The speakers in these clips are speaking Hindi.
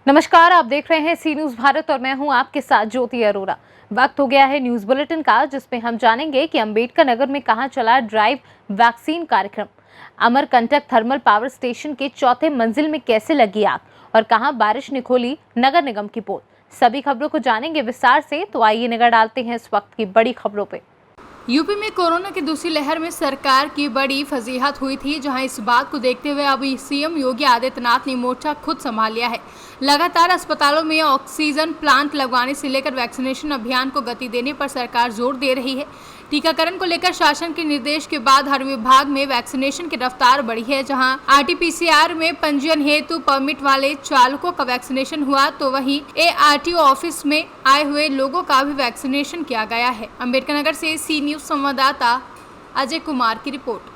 नमस्कार, आप देख रहे हैं सी न्यूज भारत और मैं हूं आपके साथ ज्योति अरोरा। वक्त हो गया है न्यूज बुलेटिन का, जिसमें हम जानेंगे कि अंबेडकर नगर में कहां चला ड्राइव वैक्सीन कार्यक्रम, अमरकंटक थर्मल पावर स्टेशन के चौथे मंजिल में कैसे लगी आग और कहां बारिश ने खोली नगर निगम की पोल। सभी खबरों को जानेंगे विस्तार से, तो आइए नजर डालते हैं इस वक्त की बड़ी खबरों पे। यूपी में कोरोना की दूसरी लहर में सरकार की बड़ी फजीहत हुई थी, जहां इस बात को देखते हुए अब सीएम योगी आदित्यनाथ ने मोर्चा खुद संभाल लिया है। लगातार अस्पतालों में ऑक्सीजन प्लांट लगवाने से लेकर वैक्सीनेशन अभियान को गति देने पर सरकार जोर दे रही है। टीकाकरण को लेकर शासन के निर्देश के बाद हर विभाग में वैक्सीनेशन की रफ्तार बढ़ी है। जहां आरटीपीसीआर में पंजीयन हेतु परमिट वाले चालकों का वैक्सीनेशन हुआ, तो वहीं एआरटीओ ऑफिस में आए हुए लोगों का भी वैक्सीनेशन किया गया है। अंबेडकर नगर से सी न्यूज संवाददाता अजय कुमार की रिपोर्ट।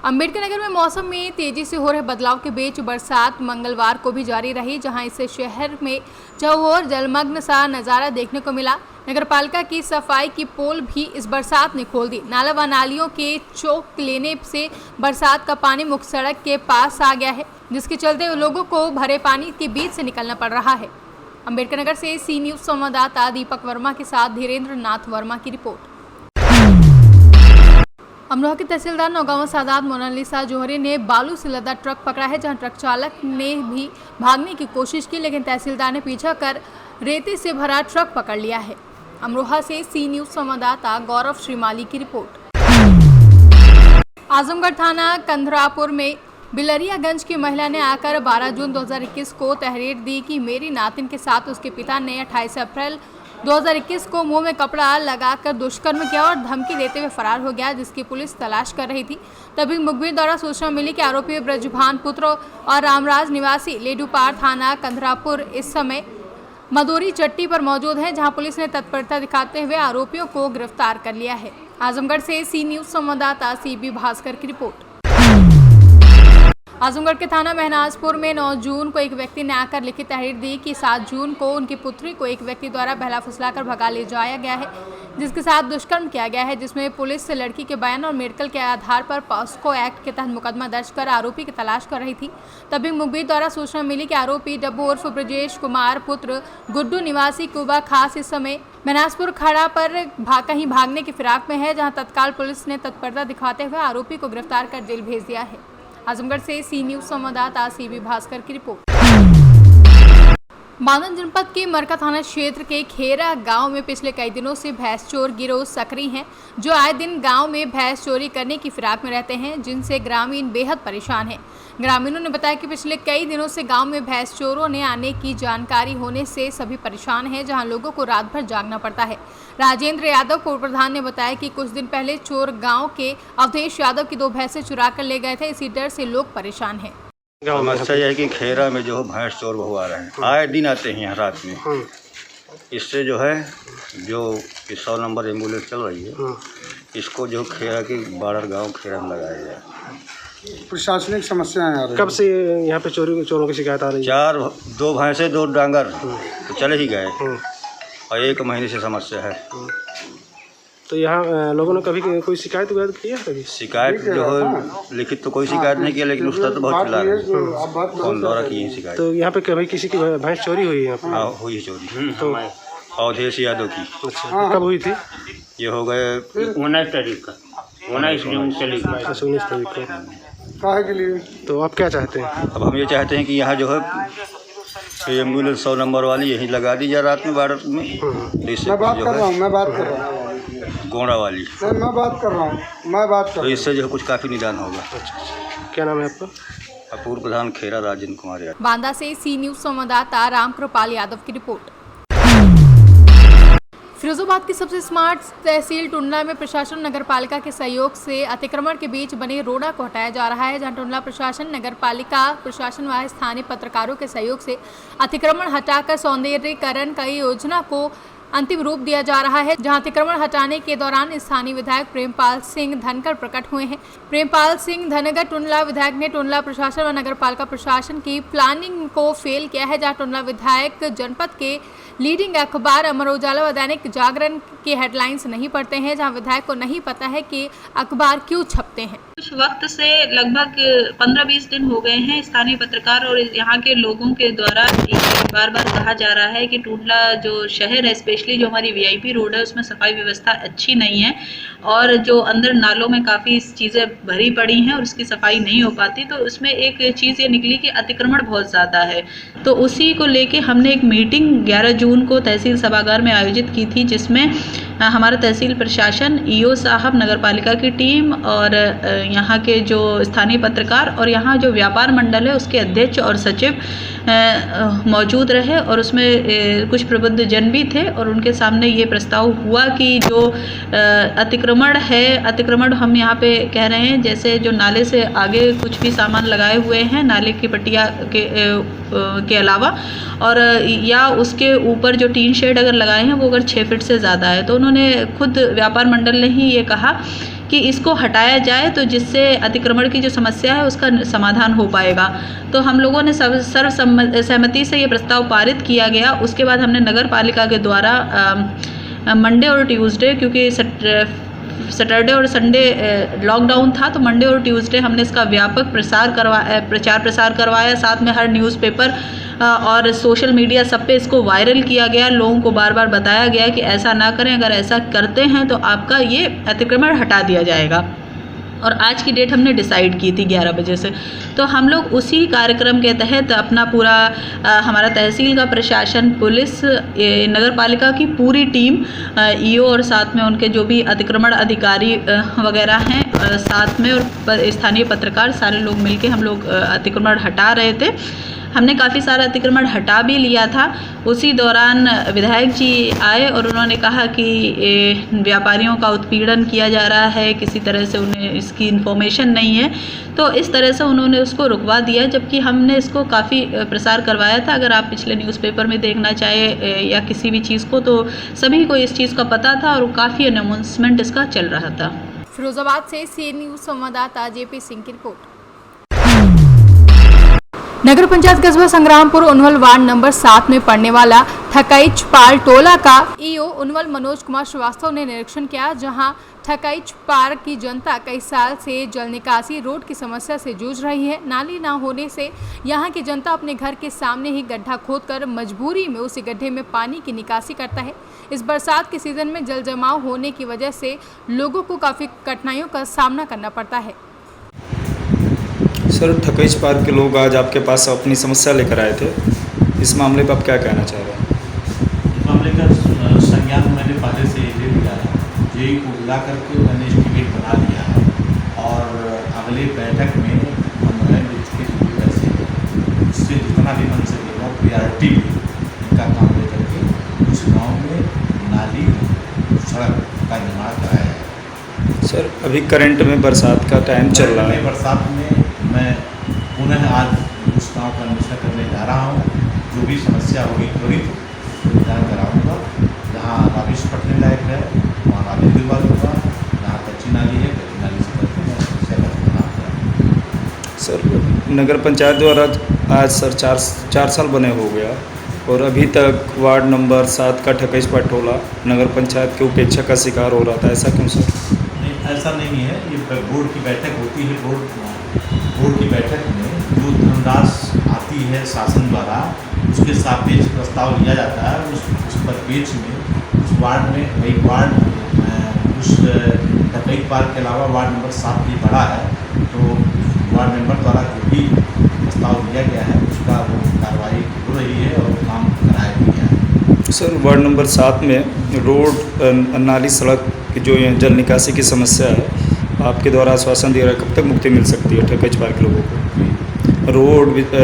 अंबेडकर नगर में मौसम में तेजी से हो रहे बदलाव के बीच बरसात मंगलवार को भी जारी रही, जहां इससे शहर में चौओर जलमग्न सा नजारा देखने को मिला। नगरपालिका की सफाई की पोल भी इस बरसात ने खोल दी। नाला व नालियों के चौक लेने से बरसात का पानी मुख्य सड़क के पास आ गया है, जिसके चलते लोगों को भरे पानी के बीच से निकलना पड़ रहा है। अंबेडकर नगर से सी न्यूज संवाददाता दीपक वर्मा के साथ धीरेन्द्र नाथ वर्मा की रिपोर्ट। अमरोहा के तहसीलदार नौगांव सादात मोनालिसा जोहरी ने बालू से लदा ट्रक पकड़ा है, जहां ट्रक चालक ने भी भागने की कोशिश की, लेकिन तहसीलदार ने पीछा कर रेती से भरा ट्रक पकड़ लिया है। अमरोहा से सी न्यूज संवाददाता गौरव श्रीमाली की रिपोर्ट। आजमगढ़ थाना कंधरापुर में बिलरियागंज की महिला ने आकर 12 जून 2021 को तहरीर दी कि मेरी नातिन के साथ उसके पिता ने 28 अप्रैल 2021 को मुंह में कपड़ा लगाकर दुष्कर्म किया और धमकी देते हुए फरार हो गया, जिसकी पुलिस तलाश कर रही थी। तभी मुखबिर द्वारा सूचना मिली कि आरोपी ब्रजभान पुत्र और रामराज निवासी लेडूपार थाना कंधरापुर इस समय मदोरी चट्टी पर मौजूद है, जहां पुलिस ने तत्परता दिखाते हुए आरोपियों को गिरफ्तार कर लिया है। आजमगढ़ से सी न्यूज संवाददाता सीबी भास्कर की रिपोर्ट। आजमगढ़ के थाना महनाजपुर में 9 जून को एक व्यक्ति ने आकर लिखित तहरीर दी कि 7 जून को उनकी पुत्री को एक व्यक्ति द्वारा बहला फुसलाकर भगा ले जाया गया है, जिसके साथ दुष्कर्म किया गया है, जिसमें पुलिस से लड़की के बयान और मेडिकल के आधार पर पॉस्को एक्ट के तहत मुकदमा दर्ज कर आरोपी की तलाश कर रही थी। तभी मुखबिर द्वारा सूचना मिली कि आरोपी डब्बू उर्फ ब्रजेश कुमार पुत्र गुड्डू निवासी कुबा खास इस समय महनाजपुर खड़ा पर कहीं भागने की फिराक में है, जहाँ तत्काल पुलिस ने तत्परता दिखाते हुए आरोपी को गिरफ्तार कर जेल भेज दिया है। आजमगढ़ से सी न्यूज संवाददाता सीबी भास्कर की रिपोर्ट। बांदन जनपद के मरका थाना क्षेत्र के खेरा गांव में पिछले कई दिनों से भैंस चोर गिरोह सक्रिय हैं, जो आए दिन गांव में भैंस चोरी करने की फिराक में रहते हैं, जिनसे ग्रामीण बेहद परेशान हैं। ग्रामीणों ने बताया कि पिछले कई दिनों से गांव में भैंस चोरों ने आने की जानकारी होने से सभी परेशान हैं, जहां लोगों को रात भर जागना पड़ता है। राजेंद्र यादव पूर्व प्रधान ने बताया कि कुछ दिन पहले चोर गाँव के अवधेश यादव की 2 भैंसें चुरा कर ले गए थे, इसी डर से लोग परेशान हैं। समस्या यह है कि खेरा में जो भैंस चोर बहु आ रहे हैं, आए दिन आते हैं यहाँ रात में। इससे जो है जो 100 नंबर एम्बुलेंस चल रही है, इसको जो खेरा के बॉर्डर गांव खेरा में लगाया जाए। प्रशासनिक समस्याएं आ रही हैं। कब से यहाँ पे चोरों की शिकायत आ रही है? 2 भैंसे 2 डांगर तो चले ही गए और 1 महीने से समस्या है। तो यहाँ लोगों ने कभी कोई शिकायत की है? कभी शिकायत जो है लिखित तो कोई शिकायत नहीं किया, लेकिन उसका तो बहुत चिल्ला रहे हैं, फोन द्वारा की है शिकायत। तो यहाँ पे कभी किसी की भैंस चोरी हुई है? हाँ, हुई है चोरी। तो अवधेश यादव की। अच्छा, कब हुई थी? ये हो गए 19 तारीख का, 19 जून चली गई। 19 तारीख को। काहे के लिए? तो आप क्या चाहते हैं? अब हम ये चाहते हैं कि यहाँ जो है एम्बुलेंस 100 नंबर वाली यहीं लगा दी जाए रात में बारह में। मैं बात कर रहा हूँ गोंडा वाली। मैं बात कर रहा हूँ तो इससे जो है कुछ काफ़ी निदान होगा। अच्छा, क्या नाम है आपका? पूर्व प्रधान खेरा राजेंद्र कुमार यादव। बांदा से सी न्यूज संवाददाता रामकृपाल यादव की रिपोर्ट। फिरोजाबाद की सबसे स्मार्ट तहसील टुंडला में प्रशासन नगरपालिका के सहयोग से अतिक्रमण के बीच बने रोड़ा को हटाया जा रहा है, जहां टुंडला प्रशासन नगरपालिका प्रशासन व स्थानीय पत्रकारों के सहयोग से अतिक्रमण हटाकर सौंदर्यीकरण की योजना को अंतिम रूप दिया जा रहा है, जहां अतिक्रमण हटाने के दौरान स्थानीय विधायक प्रेमपाल सिंह धनखड़ प्रकट हुए हैं। प्रेमपाल सिंह धनखड़ टुंडला विधायक ने टुंडला प्रशासन व नगर पालिका प्रशासन की प्लानिंग को फेल किया है, जहां टुंडला विधायक जनपद के लीडिंग अखबार अमर उजाला व दैनिक जागरण के हेडलाइंस नहीं पढ़ते हैं, जहां विधायक को नहीं पता है कि अखबार क्यों छपते हैं। कुछ वक्त से लगभग 15-20 दिन हो गए हैं स्थानीय पत्रकार और यहाँ के लोगों के द्वारा बार बार कहा जा रहा है कि टुंडला जो शहर है, स्पेशली जो हमारी वीआईपी रोड है, उसमें सफाई व्यवस्था अच्छी नहीं है और जो अंदर नालों में काफ़ी चीज़ें भरी पड़ी हैं और उसकी सफाई नहीं हो पाती। तो उसमें एक चीज़ ये निकली कि अतिक्रमण बहुत ज़्यादा है। तो उसी को लेके हमने एक मीटिंग 11 जून को तहसील सभागार में आयोजित की थी, जिसमें हमारा तहसील प्रशासन, ईओ साहब, नगर पालिका की टीम और यहाँ के जो स्थानीय पत्रकार और यहाँ जो व्यापार मंडल है उसके अध्यक्ष और सचिव मौजूद रहे और उसमें कुछ प्रबुद्ध जन भी थे और उनके सामने ये प्रस्ताव हुआ कि जो अतिक्रमण है, अतिक्रमण हम यहाँ पे कह रहे हैं जैसे जो नाले से आगे कुछ भी सामान लगाए हुए हैं नाले की पट्टिया के अलावा, और या उसके ऊपर जो टीन शेड अगर लगाए हैं वो अगर 6 फीट से ज़्यादा है, तो उन्होंने खुद व्यापार मंडल ने ही ये कहा कि इसको हटाया जाए तो जिससे अतिक्रमण की जो समस्या है उसका समाधान हो पाएगा। तो हम लोगों ने सर्वसम्मति से ये प्रस्ताव पारित किया गया। उसके बाद हमने नगर पालिका के द्वारा मंडे और ट्यूसडे, क्योंकि सैटरडे और संडे लॉकडाउन था, तो मंडे और ट्यूसडे हमने इसका व्यापक प्रचार प्रसार करवाया। साथ में हर न्यूज़पेपर और सोशल मीडिया सब पे इसको वायरल किया गया। लोगों को बार बार बताया गया कि ऐसा ना करें, अगर ऐसा करते हैं तो आपका ये अतिक्रमण हटा दिया जाएगा। और आज की डेट हमने डिसाइड की थी 11 बजे से। तो हम लोग उसी कार्यक्रम के तहत अपना पूरा हमारा तहसील का प्रशासन, पुलिस, नगर पालिका की पूरी टीम, ईओ और साथ में उनके जो भी अतिक्रमण अधिकारी वगैरह हैं, साथ में और स्थानीय पत्रकार, सारे लोग मिलके हम लोग अतिक्रमण हटा रहे थे। हमने काफ़ी सारा अतिक्रमण हटा भी लिया था। उसी दौरान विधायक जी आए और उन्होंने कहा कि व्यापारियों का उत्पीड़न किया जा रहा है, किसी तरह से उन्हें इसकी इन्फॉर्मेशन नहीं है, तो इस तरह से उन्होंने उसको रुकवा दिया, जबकि हमने इसको काफ़ी प्रसार करवाया था। अगर आप पिछले न्यूज़पेपर में देखना चाहे या किसी भी चीज़ को, तो सभी को इस चीज़ का पता था और काफ़ी अनाउंसमेंट इसका चल रहा था। फिरोजाबाद से सी न्यूज़ संवाददाता जेपी सिंह की रिपोर्ट। नगर पंचायत कस्बा संग्रामपुर उनवल वार्ड नंबर 7 में पड़ने वाला ठकईचपाल टोला का ईओ उनवल मनोज कुमार श्रीवास्तव ने निरीक्षण किया, जहां ठकईचपाल की जनता कई साल से जल निकासी रोड की समस्या से जूझ रही है। नाली ना होने से यहां की जनता अपने घर के सामने ही गड्ढा खोदकर मजबूरी में उसी गड्ढे में पानी की निकासी करता है। इस बरसात के सीजन में जल जमाव होने की वजह से लोगों को काफ़ी कठिनाइयों का सामना करना पड़ता है। सर, ठकईचपाल के लोग आज आपके पास अपनी समस्या लेकर आए थे, इस मामले पर आप क्या कहना चाह रहे हैं? इस मामले का संज्ञान मैंने पहले से ले लिया है, जेई को बुला करके मैंने एस्टीमेट बना लिया है और अगले बैठक में हम इसके पैसे उससे जितना भी बन सकेगा प्रायोरिटी इनका काम ले करके उस गाँव में नाली सड़क का निर्माण कराया है। सर, अभी करंट में बरसात का टाइम चल रहा है, बरसात में मैं पुनः आज उस गाँव का अन्वेषण करने जा रहा हूँ। जो भी समस्या होगी त्वरित निदान कराऊँगा। जहाँ नाली पटने लायक है वहाँ नाली दिलवा दूँगा, जहाँ कच्ची नाली है कच्ची नाली से करके मैं समस्या का समाधान कराऊँगा। सर, नगर पंचायत द्वारा आज सर 4 साल बने हो गया और अभी तक वार्ड नंबर 7 का ठकईचपाल टोला नगर पंचायत के उपेक्षा का शिकार हो रहा था, ऐसा क्यों सर? नहीं, ऐसा नहीं है। ये बोर्ड की बैठक होती है, बोर्ड की बैठक में जो धनराशि आती है शासन द्वारा उसके सापेक्ष प्रस्ताव लिया जाता है। उस परिपेक्ष में उस वार्ड में एक वार्ड उस ठकईचपाल के अलावा वार्ड नंबर 7 भी बड़ा है, तो वार्ड मेंबर द्वारा जो भी प्रस्ताव दिया गया है उसका वो कार्रवाई हो रही है और काम कराया भी गया है। सर, वार्ड नंबर 7 में रोड, नाली, सड़क की जो जल निकासी की समस्या है, आपके द्वारा आश्वासन दिया रहा है, कब तक मुक्ति मिल सकती है ठकईचपाल के लोगों को?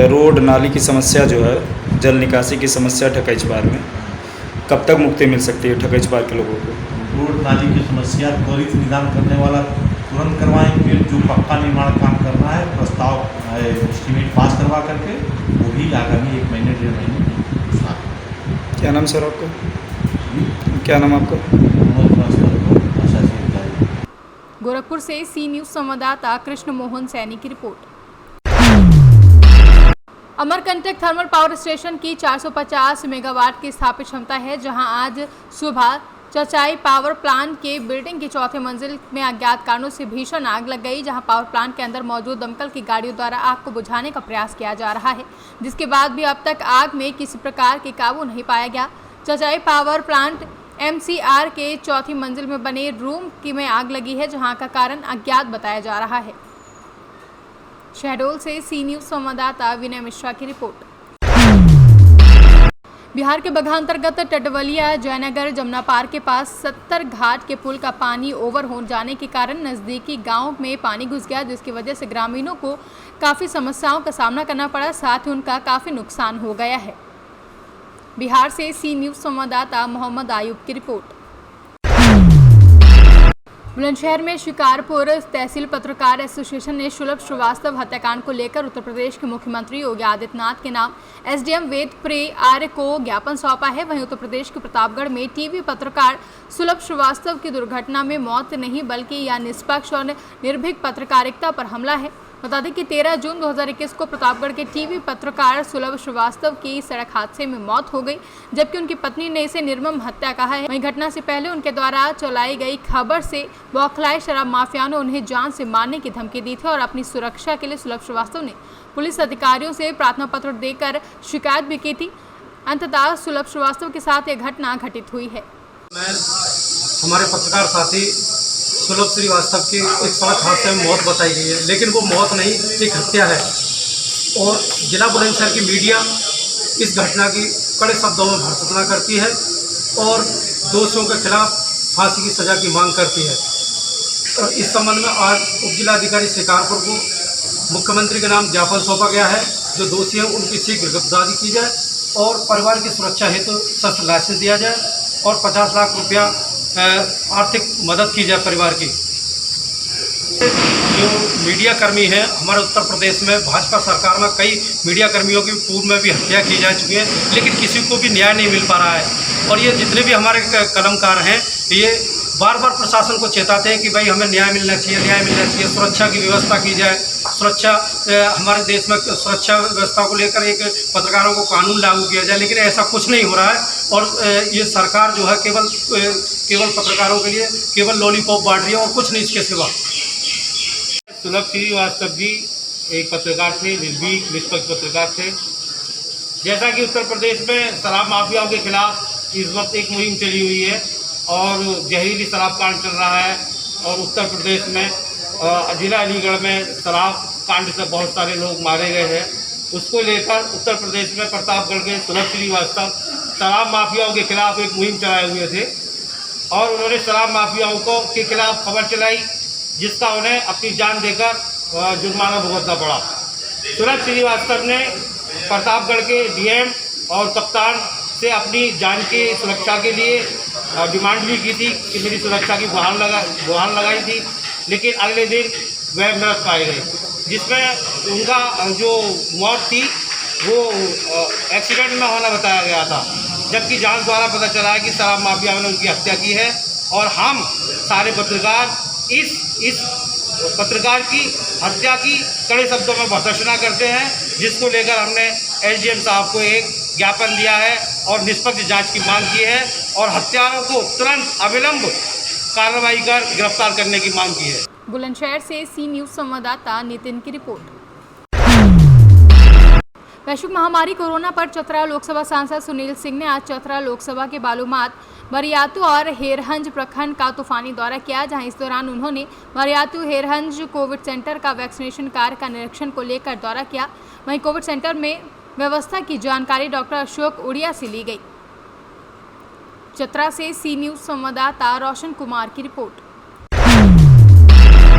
रोड नाली की समस्या जो है, जल निकासी की समस्या ठकईचपाल में कब तक मुक्ति मिल सकती है ठकईचपाल के लोगों को? रोड नाली की समस्या त्वरित निदान करने वाला तुरंत करवाएंगे। जो पक्का निर्माण काम करना है प्रस्ताव एस्टीमेट पास करवा करके वो भी आगामी 1 महीने 1.5 महीने में। क्या नाम सर आपका? क्या नाम आपका? गोरखपुर से सी न्यूज संवाददाता कृष्ण मोहन सैनी की report. Amarkantak thermal power station की 450 मेगावाट की स्थापित क्षमता है, जहां आज सुबह चचाई पावर प्लांट के बिल्डिंग की चौथी मंजिल में अज्ञात कारणों से भीषण आग लग गई, जहां पावर प्लांट के अंदर मौजूद दमकल की गाड़ियों द्वारा आग को बुझाने का प्रयास किया जा रहा है, जिसके बाद भी अब तक आग में किसी प्रकार के काबू नहीं पाया गया। चचाई पावर प्लांट MCR के चौथी मंजिल में बने रूम में आग लगी है, जहां का कारण अज्ञात बताया जा रहा है। शहडोल से सी न्यूज संवाददाता विनय मिश्रा की रिपोर्ट। बिहार के बगहा अंतर्गत टटवलिया जयनगर जमुना पार के पास 70 घाट के पुल का पानी ओवर हो जाने के कारण नजदीकी गांव में पानी घुस गया, जिसकी वजह से ग्रामीणों को काफी समस्याओं का सामना करना पड़ा, साथ ही उनका काफी नुकसान हो गया है। बिहार से सी न्यूज संवाददाता मोहम्मद आयुब की रिपोर्ट। बुलंदशहर में शिकारपुर तहसील पत्रकार एसोसिएशन ने सुलभ श्रीवास्तव हत्याकांड को लेकर उत्तर प्रदेश के मुख्यमंत्री योगी आदित्यनाथ के नाम SDM वेद प्रे आर्य को ज्ञापन सौंपा है। वहीं उत्तर प्रदेश के प्रतापगढ़ में टीवी पत्रकार सुलभ श्रीवास्तव की दुर्घटना में मौत नहीं बल्कि यह निष्पक्ष और निर्भीक पत्रकारिता पर हमला है। बता दें कि 13 जून 2021 को प्रतापगढ़ के टीवी पत्रकार सुलभ श्रीवास्तव की सड़क हादसे में मौत हो गई, जबकि उनकी पत्नी ने इसे निर्मम हत्या कहा है। वहीं घटना से पहले उनके द्वारा चलाई गई खबर से बौखलाए शराब माफियाओं ने उन्हें जान से मारने की धमकी दी थी और अपनी सुरक्षा के लिए सुलभ श्रीवास्तव ने पुलिस अधिकारियों से प्रार्थना पत्र देकर शिकायत भी की थी। अंततः सुलभ श्रीवास्तव के साथ यह घटना घटित हुई है। हमारे पत्रकार साथी सुलभ श्रीवास्तव की एक सड़क हादसे में मौत बताई गई है, लेकिन वो मौत नहीं, एक हत्या है। और जिला बुलंदशहर की मीडिया इस घटना की कड़े शब्दों में भर्त्सना करती है और दोषियों के खिलाफ फांसी की सज़ा की मांग करती है। और इस संबंध में आज उप जिलाधिकारी शिकारपुर को मुख्यमंत्री के नाम ज्ञापन सौंपा गया है। जो दोषी हैं उनकी शीघ्र गिरफ्तारी की जाए और परिवार की सुरक्षा हेतु शस्त्र लाइसेंस दिया जाए और 50 लाख रुपया आर्थिक मदद की जाए परिवार की। जो मीडिया कर्मी हैं हमारे उत्तर प्रदेश में, भाजपा सरकार में कई मीडिया कर्मियों की पूर्व में भी हत्या की जा चुकी है, लेकिन किसी को भी न्याय नहीं मिल पा रहा है। और ये जितने भी हमारे कलमकार हैं ये बार बार प्रशासन को चेताते हैं कि भाई हमें न्याय मिलना चाहिए, न्याय मिलना चाहिए, सुरक्षा की व्यवस्था की जाए। सुरक्षा हमारे देश में सुरक्षा व्यवस्था को लेकर एक पत्रकारों को कानून लागू किया जाए, लेकिन ऐसा कुछ नहीं हो रहा है। और ये सरकार जो है केवल पत्रकारों के लिए केवल लॉलीपॉप बांट रही है और कुछ नहीं इसके सिवा। सुलभ श्रीवास्तव जी एक पत्रकार थे, निर्भीक निष्पक्ष पत्रकार थे। जैसा कि उत्तर प्रदेश में शराब माफियाओं के खिलाफ इस वक्त एक मुहिम चली हुई है और जहरीली शराब कांड चल रहा है और उत्तर प्रदेश में जिला अलीगढ़ में शराब कांड से बहुत सारे लोग मारे गए हैं। उसको लेकर उत्तर प्रदेश में प्रतापगढ़ के सुलभ श्रीवास्तव शराब माफियाओं के खिलाफ एक मुहिम चलाए हुए थे और उन्होंने शराब माफियाओं के खिलाफ खबर चलाई, जिसका उन्हें अपनी जान देकर जुर्माना भुगतना पड़ा। सुलभ श्रीवास्तव ने प्रतापगढ़ के DM और कप्तान से अपनी जान की सुरक्षा के लिए डिमांड भी की थी कि मेरी सुरक्षा की गुहार लगाई थी, लेकिन अगले दिन वह मृत पाए गए, जिसमें उनका जो मौत थी वो एक्सीडेंट में होना बताया गया था, जबकि जांच द्वारा पता चला है कि शराब माफिया ने उनकी हत्या की है। और हम सारे पत्रकार इस पत्रकार की हत्या की कड़े शब्दों में भर्त्सना करते हैं, जिसको लेकर हमने SDM साहब को एक ज्ञापन दिया है और निष्पक्ष जांच की मांग की है और हत्यारों को तुरंत अविलंब कार्रवाई कर गिरफ्तार करने की मांग की है। बुलंदशहर से सी न्यूज संवाददाता नितिन की रिपोर्ट। वैश्विक महामारी कोरोना पर चतरा लोकसभा सांसद सुनील सिंह ने आज चतरा लोकसभा के बालूमाथ, बरियातू और हेरहंज प्रखंड का तूफानी दौरा किया, जहां इस दौरान उन्होंने बरियातू हेरहंज कोविड सेंटर का वैक्सीनेशन कार्य का निरीक्षण को लेकर दौरा किया। वहीं कोविड सेंटर में व्यवस्था की जानकारी डॉक्टर अशोक उड़िया से ली गई। चतरा से सी न्यूज संवाददाता रोशन कुमार की रिपोर्ट।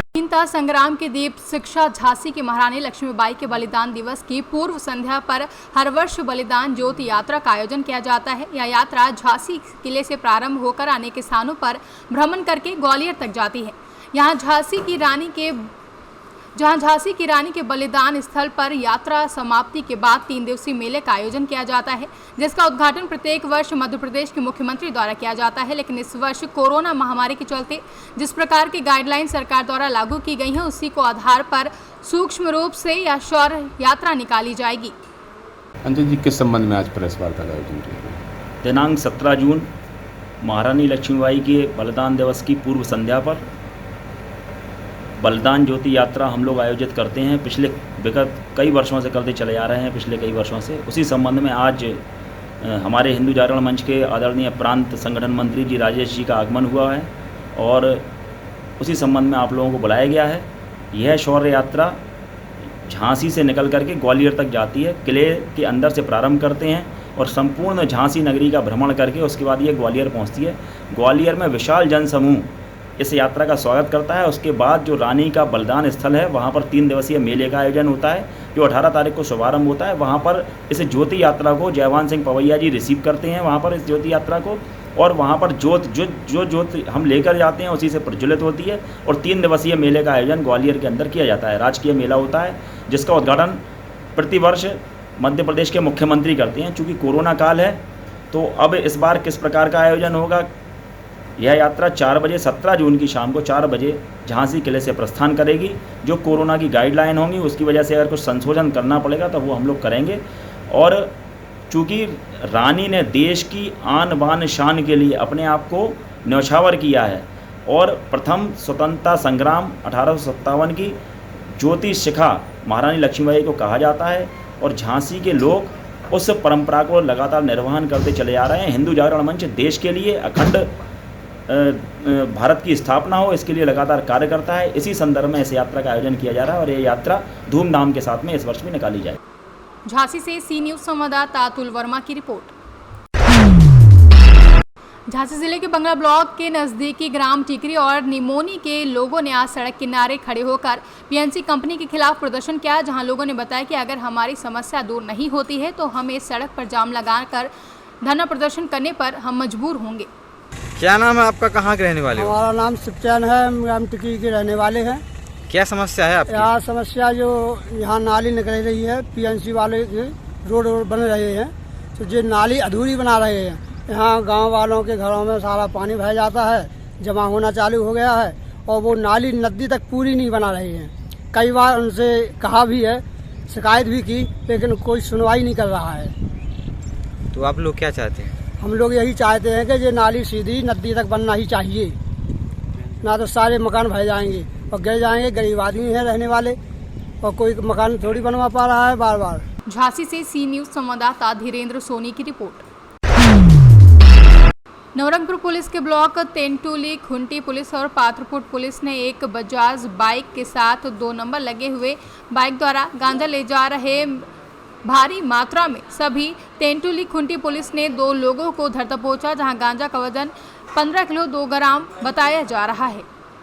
स्वतंत्रता संग्राम के दीप शिक्षा झांसी की महारानी लक्ष्मीबाई के बलिदान दिवस की पूर्व संध्या पर हर वर्ष बलिदान ज्योति यात्रा का आयोजन किया जाता है। यह यात्रा झांसी किले से प्रारंभ होकर अनेक स्थानों पर भ्रमण करके ग्वालियर तक जाती है। यहाँ झांसी की रानी के जहां झांसी की रानी के बलिदान स्थल पर यात्रा समाप्ति के बाद 3 दिवसीय मेले का आयोजन किया जाता है, जिसका उद्घाटन प्रत्येक वर्ष मध्य प्रदेश के मुख्यमंत्री द्वारा किया जाता है। लेकिन इस वर्ष कोरोना महामारी के चलते जिस प्रकार की गाइडलाइन सरकार द्वारा लागू की गई है, उसी को आधार पर सूक्ष्म रूप से यह शौर्य यात्रा निकाली जाएगी। अंजलि जी, किस संबंध में आज प्रेस वार्ता का आयोजन किया गया? दिनांक 17 जून महारानी लक्ष्मीबाई के बलिदान दिवस की पूर्व संध्या पर बलिदान ज्योति यात्रा हम लोग आयोजित करते हैं। पिछले विगत कई वर्षों से करते चले आ रहे हैं, पिछले कई वर्षों से। उसी संबंध में आज हमारे हिंदू जागरण मंच के आदरणीय प्रांत संगठन मंत्री जी राजेश जी का आगमन हुआ है और उसी संबंध में आप लोगों को बुलाया गया है। यह शौर्य यात्रा झांसी से निकल करके ग्वालियर तक जाती है। किले के अंदर से प्रारंभ करते हैं और संपूर्ण झांसी नगरी का भ्रमण करके उसके बाद ये ग्वालियर पहुंचती है। ग्वालियर में विशाल जनसमूह इस यात्रा का स्वागत करता है। उसके बाद जो रानी का बलिदान स्थल है, वहाँ पर 3 दिवसीय मेले का आयोजन होता है, जो 18 तारीख को शुभारंभ होता है। वहाँ पर इस ज्योति यात्रा को जयवान सिंह पवैया जी रिसीव करते हैं वहाँ पर इस ज्योति यात्रा को, और वहाँ पर ज्योत हम लेकर जाते हैं उसी से प्रज्वलित होती है। और 3 दिवसीय मेले का आयोजन ग्वालियर के अंदर किया जाता है। राजकीय मेला होता है जिसका उद्घाटन प्रतिवर्ष मध्य प्रदेश के मुख्यमंत्री करते हैं। चूँकि कोरोना काल है तो अब इस बार किस प्रकार का आयोजन होगा, यह यात्रा 4 बजे 17 जून की शाम को 4 बजे झांसी किले से प्रस्थान करेगी। जो कोरोना की गाइडलाइन होंगी उसकी वजह से अगर कुछ संशोधन करना पड़ेगा तो वो हम लोग करेंगे। और चूँकि रानी ने देश की आन बान शान के लिए अपने आप को न्यौछावर किया है और प्रथम स्वतंत्रता संग्राम 1857 की ज्योति शिखा महारानी लक्ष्मीबाई को कहा जाता है और झांसी के लोग उस परंपरा को लगातार निर्वहन करते चले आ रहे हैं। हिंदू जागरण मंच देश के लिए अखंड भारत की स्थापना हो, इसके लिए लगातार कार्य करता है। इसी संदर्भ में इस यात्रा का आयोजन किया जा रहा है और ये यात्रा धूमधाम के साथ में इस वर्ष भी निकाली जाए। झांसी से सी न्यूज संवाददाता अतुल वर्मा की रिपोर्ट। झांसी जिले के बंगला ब्लॉक के नजदीकी ग्राम टिकरी और निमोनी के लोगों ने आज सड़क किनारे खड़े होकर पीएनसी कंपनी के खिलाफ प्रदर्शन किया, जहां लोगों ने बताया कि अगर हमारी समस्या दूर नहीं होती है तो हमें सड़क पर जाम लगाकर धरना प्रदर्शन करने पर हम मजबूर होंगे। क्या नाम है आपका, कहाँ के रहने वाले हो? हमारा नाम शिवचैन है, हम ग्राम टिकरी के रहने वाले हैं। क्या समस्या है आपकी? यहाँ समस्या जो यहाँ नाली निकल रही है, पीएनसी वाले रोड बन रहे हैं तो ये नाली अधूरी बना रहे हैं। यहाँ गांव वालों के घरों में सारा पानी भर जाता है, जमा होना चालू हो गया है और वो नाली नदी तक पूरी नहीं बना रहे हैं। कई बार उनसे कहा भी है, शिकायत भी की, लेकिन कोई सुनवाई नहीं कर रहा है। तो आप लोग क्या चाहते हैं? हम लोग यही चाहते हैं कि ये नाली सीधी नदी तक बनना ही चाहिए, ना तो सारे मकान भर जाएंगे और गिर जाएंगे। गरीब आदमी हैं रहने वाले और कोई मकान थोड़ी बनवा पा रहा है बार बार। झांसी से सी न्यूज संवाददाता धीरेन्द्र सोनी की रिपोर्ट। नवरंगपुर पुलिस के ब्लॉक तेंटुली, खुंटी पुलिस और पात्रपुर पुलिस ने एक बजाज बाइक के साथ 2 नंबर लगे हुए बाइक द्वारा गांजा ले जा रहे भारी मात्रा में सभी तेंटुली खुंटी पुलिस ने 2 लोगों को धर दबोचा, जहां गांजा का वजन 15 किलो 2 ग्राम बताया जा रहा है।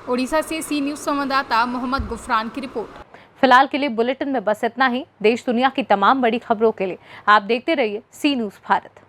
ओडिशा से सी न्यूज संवाददाता मोहम्मद गुफरान की रिपोर्ट। फिलहाल के लिए बुलेटिन में बस इतना ही। देश दुनिया की तमाम बड़ी खबरों के लिए आप देखते रहिए सी न्यूज भारत।